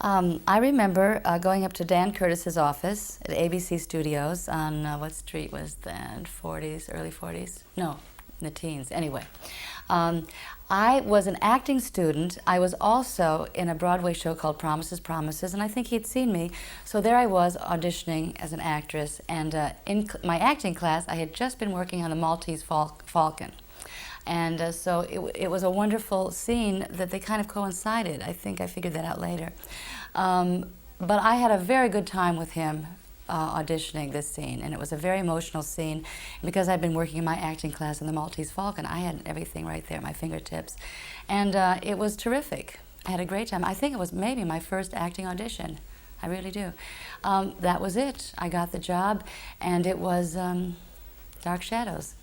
I remember going up to Dan Curtis's office at ABC Studios on what street was that? 40s, early 40s? No, in the teens. Anyway, I was an acting student. I was also in a Broadway show called Promises, Promises, and I think he'd seen me. So there I was auditioning as an actress. And in my acting class, I had just been working on the Maltese Falcon. And so it was a wonderful scene that they kind of coincided. I think I figured that out later. But I had a very good time with him auditioning this scene, and it was a very emotional scene. And because I'd been working in my acting class in the Maltese Falcon, I had everything right there at my fingertips. And it was terrific. I had a great time. I think it was maybe my first acting audition. I really do. That was it. I got the job, and it was Dark Shadows.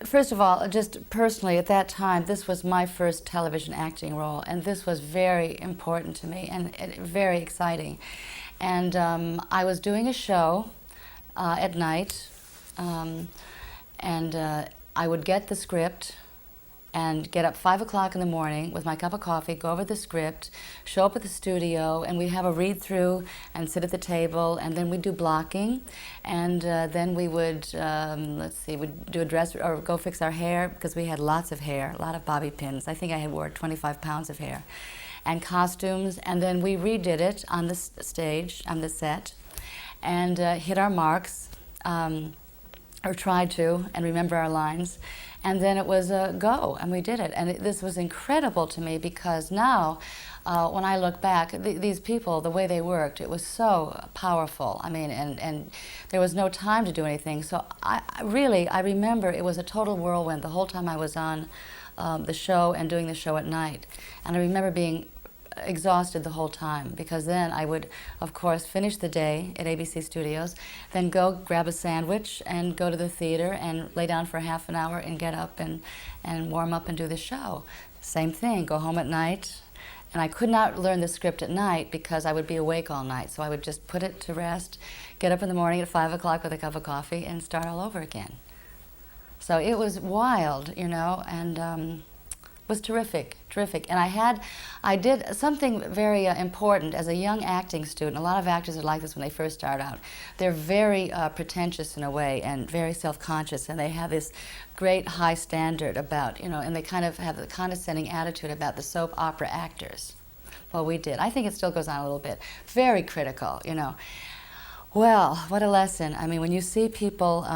First of all, just personally, at that time, this was my first television acting role, and this was very important to me and very exciting. And I was doing a show at night, and I would get the script and get up 5 o'clock in the morning with my cup of coffee, go over the script, show up at the studio, and we'd have a read-through and sit at the table, and then we'd do blocking, and then we would, we'd do a dress or go fix our hair, because we had lots of hair, a lot of bobby pins. I think I had wore 25 pounds of hair, and costumes, and then we redid it on the stage, on the set, and hit our marks, or tried to, and remember our lines. And then it was a go, and we did it. And this was incredible to me, because now, when I look back, these people, the way they worked, it was so powerful. I mean, and there was no time to do anything. So I remember it was a total whirlwind the whole time I was on the show and doing the show at night. And I remember being exhausted the whole time, because then I would, of course, finish the day at ABC Studios, then go grab a sandwich and go to the theater and lay down for half an hour and get up and warm up and do the show. Same thing, go home at night. And I could not learn the script at night because I would be awake all night, so I would just put it to rest, get up in the morning at 5 o'clock with a cup of coffee and start all over again. So it was wild, you know, and was terrific. And I did something very important as a young acting student. A lot of actors are like this when they first start out. They're very pretentious in a way and very self-conscious, and they have this great high standard about, you know, and they kind of have the condescending attitude about the soap opera actors. Well, we did. I think it still goes on a little bit. Very critical, you know. Well, what a lesson. I mean, when you see people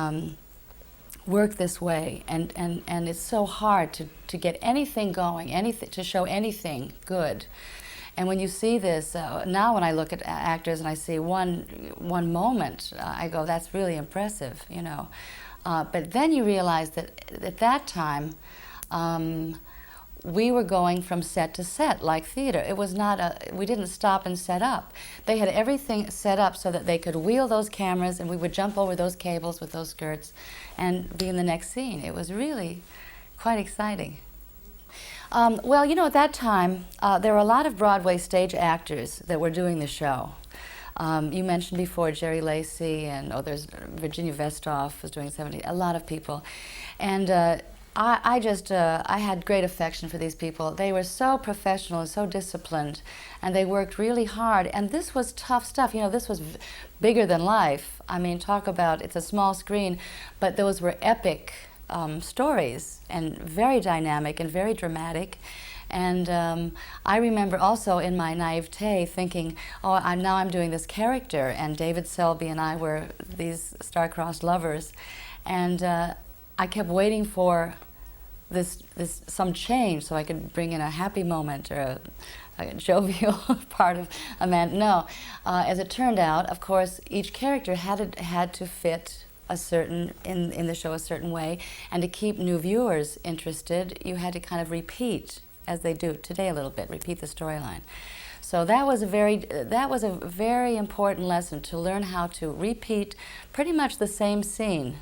work this way, and it's so hard to get anything going, to show anything good. And when you see this, now when I look at actors and I see one moment, I go, that's really impressive, you know. But then you realize that at that time, we were going from set to set like theater. It was not we didn't stop and set up. They had everything set up so that they could wheel those cameras, and we would jump over those cables with those skirts and be in the next scene. It was really quite exciting. Well, you know, at that time, there were a lot of Broadway stage actors that were doing the show. You mentioned before Jerry Lacey, and there's Virginia Vestoff was doing 70, a lot of people. And I had great affection for these people. They were so professional and so disciplined, and they worked really hard. And this was tough stuff. You know, this was bigger than life. I mean, talk about, it's a small screen, but those were epic stories, and very dynamic and very dramatic. And I remember also in my naivete thinking, oh, now I'm doing this character, and David Selby and I were these star-crossed lovers. And I kept waiting for some change so I could bring in a happy moment or a jovial part of a man. No, as it turned out, of course, each character had to fit a certain in the show a certain way, and to keep new viewers interested, you had to kind of repeat, as they do today a little bit, repeat the storyline. So that was a very important lesson, to learn how to repeat pretty much the same scene,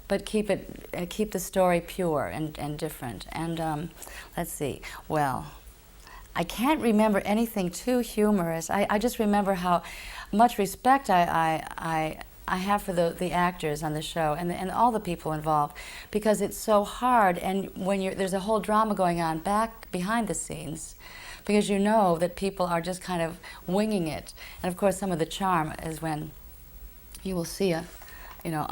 but keep the story pure and different. And let's see, well, I can't remember anything too humorous. I just remember how much respect I have for the actors on the show and all the people involved, because it's so hard, and when there's a whole drama going on behind the scenes, because you know that people are just kind of winging it. And of course, some of the charm is when you will see a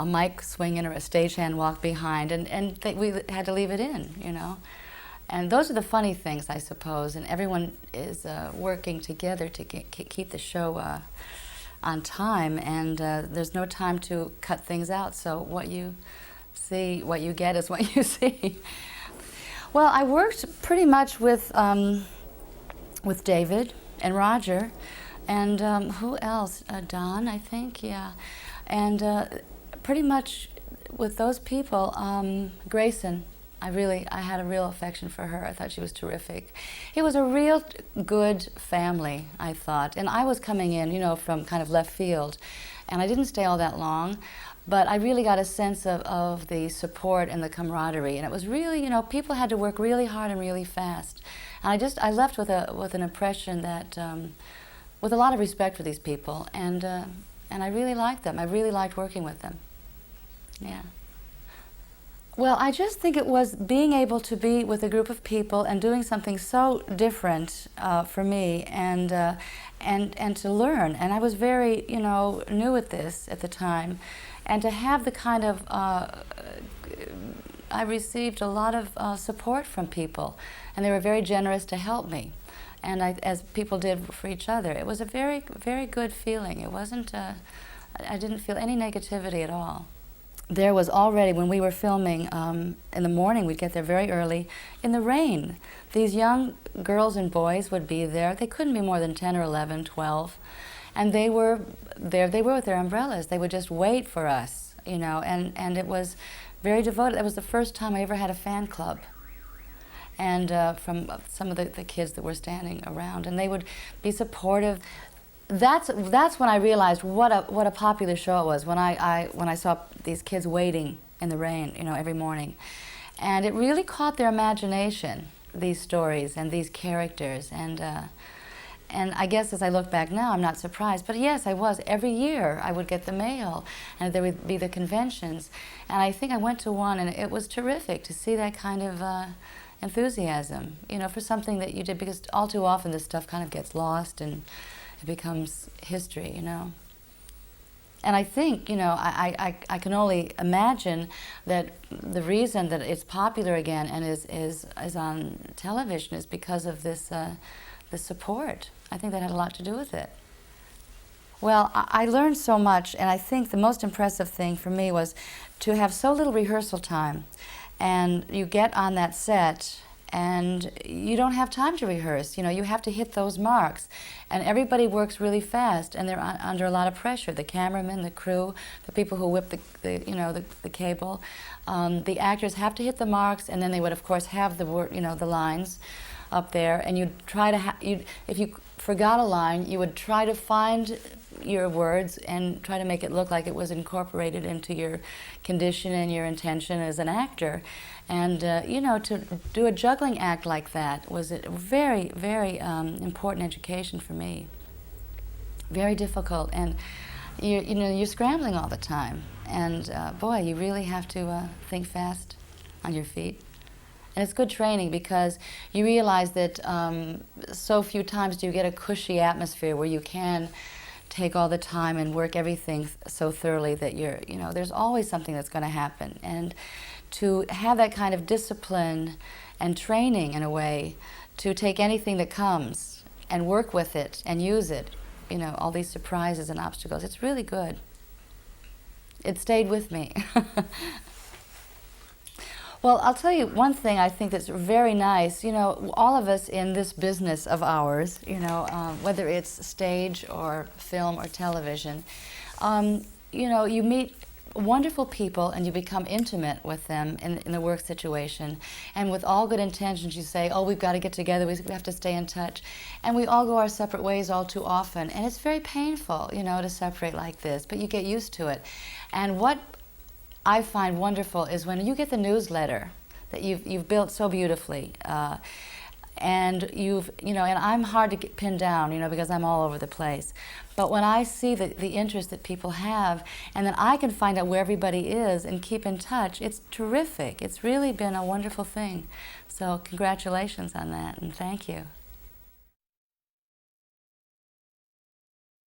mic swinging or a stagehand walk behind, and we had to leave it in. And those are the funny things, I suppose, and everyone is working together to keep the show on time, and there's no time to cut things out, so what you see, what you get is what you see. Well, I worked pretty much with David and Roger, and who else? Don, I think, yeah. And pretty much with those people, Grayson, I had a real affection for her. I thought she was terrific. It was a real good family, I thought. And I was coming in, from kind of left field. And I didn't stay all that long, but I really got a sense of the support and the camaraderie. And it was really, people had to work really hard and really fast. And I left with an impression that, with a lot of respect for these people. And I really liked them. I really liked working with them. Yeah. Well, I just think it was being able to be with a group of people and doing something so different for me, and to learn. And I was very, new at this at the time, and to have the kind of I received a lot of support from people, and they were very generous to help me, and as people did for each other. It was a very, very good feeling. It wasn't. I didn't feel any negativity at all. There was already, when we were filming, in the morning, we'd get there very early, in the rain. These young girls and boys would be there. They couldn't be more than 10 or 11, 12. And they were there, they were with their umbrellas. They would just wait for us, and it was very devoted. That was the first time I ever had a fan club. And from some of the kids that were standing around, and they would be supportive. That's when I realized what a popular show it was, when I saw these kids waiting in the rain, every morning. And it really caught their imagination, these stories and these characters. And I guess as I look back now, I'm not surprised. But yes, I was. Every year I would get the mail, and there would be the conventions. And I think I went to one, and it was terrific to see that kind of enthusiasm, for something that you did, because all too often this stuff kind of gets lost and it becomes history, And I think, I can only imagine that the reason that it's popular again and is on television is because of this support. I think that had a lot to do with it. Well, I learned so much, and I think the most impressive thing for me was to have so little rehearsal time. And you get on that set, and you don't have time to rehearse. You have to hit those marks, and everybody works really fast, and they're under a lot of pressure. The cameramen, the crew, the people who whip the cable, the actors have to hit the marks, and then they would of course have the the lines up there, and you'd try to if you forgot a line, you would try to find your words and try to make it look like it was incorporated into your condition and your intention as an actor. And to do a juggling act like that was a very, very important education for me. Very difficult, and you're scrambling all the time. And boy, you really have to think fast on your feet. And it's good training, because you realize that so few times do you get a cushy atmosphere where you can take all the time and work everything so thoroughly that there's always something that's going to happen. And to have that kind of discipline and training, in a way, to take anything that comes and work with it and use it, all these surprises and obstacles, it's really good. It stayed with me. Well, I'll tell you one thing I think that's very nice. All of us in this business of ours, whether it's stage or film or television, you meet wonderful people and you become intimate with them in the work situation. And with all good intentions, you say, oh, we've got to get together, we have to stay in touch. And we all go our separate ways all too often. And it's very painful, to separate like this, but you get used to it. And what I find wonderful is when you get the newsletter that you've built so beautifully, and and I'm hard to pin down, because I'm all over the place. But when I see the interest that people have, and then I can find out where everybody is and keep in touch, it's terrific. It's really been a wonderful thing. So congratulations on that, and thank you.